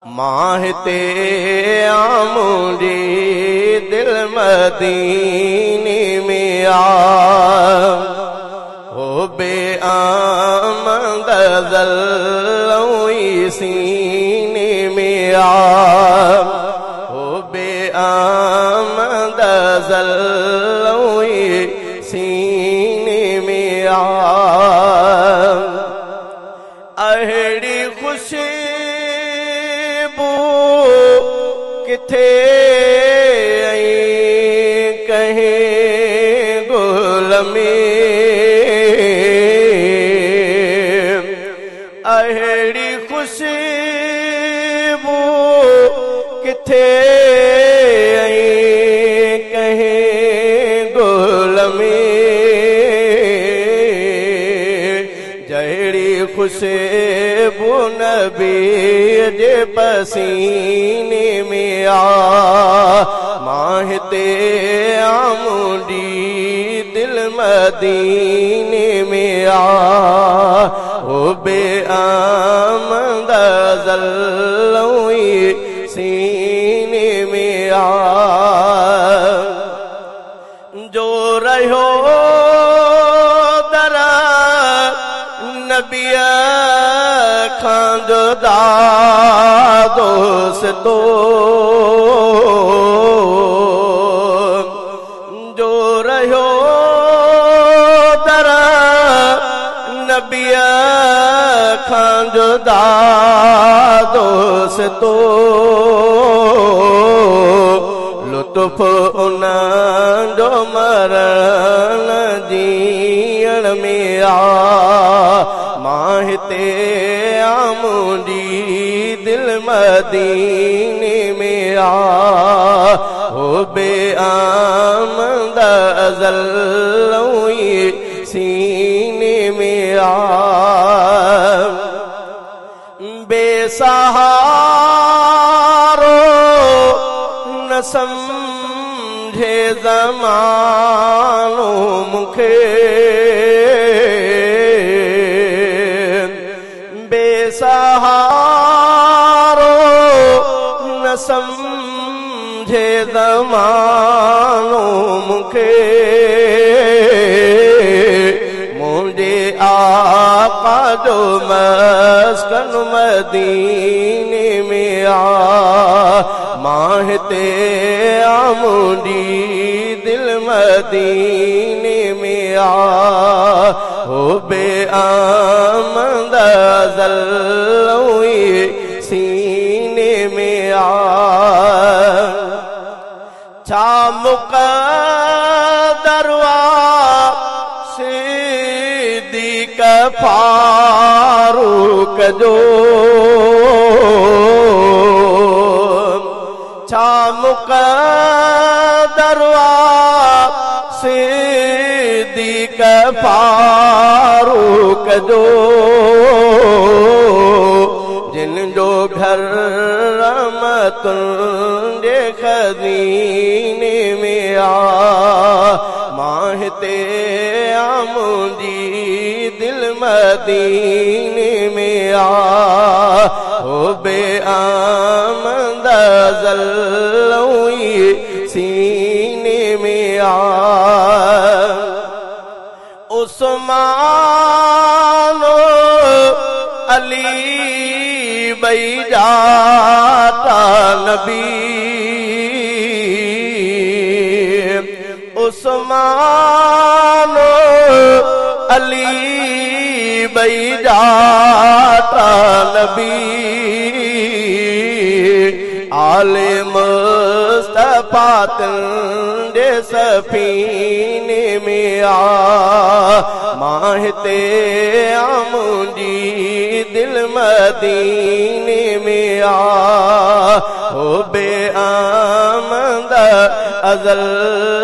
माहते आमुदी दिल मदीने में आ हो बे आमद ज़ल्लोई सीने में आ हो बे आमद ज़ल्लोई सीने में आ अहड़ी खुशी किथे आई कहीं गुल में अहड़ी खुशबू किथे आई कहीं गुल में जहड़ी खुशबू नबी जे पसीने में आ माहते आमुदी दिल मदीने में आ ओ बे आमद ज़ल्लोई सीने में आ जो रहो दरा नबिया खां जुदा दोस्तो जो रहो दरा नबिया खां जुदा दोस्तो लुत्फ उन्हनि मरण जीअण में आ माहते आमुदी दिल मदीने में आ हो बे आमद ज़ल्लोई सीने में आ बेसहारो न समझे ज़मानो मुखे बेसहारो न समझे ज़मानो मुखे मुझे आका जो मस्कन मदीने में आ माहते आमुदी दिल मदीने में आ हो बे आमद ज़ल्लोई सीने में आ छा मुक़द्दरवा सिद्दीक़ फारूक जो छा मुक़द्दरवा सिद्दीक़ फारूक जो जिन जो घर रहमतुन जे खज़ीने में आ माहते आमुदी दिल मदीने में आ हो बे आमद ज़ल्लोई सीने में आ उस्मानो अली बई जाता नबी उस्मानो अली बई जाता नबी आले मुस्तफा तुंदे सफीने में आ माहते आमुदी दिल मदीने में आ हो बे आमद ज़ल्लोई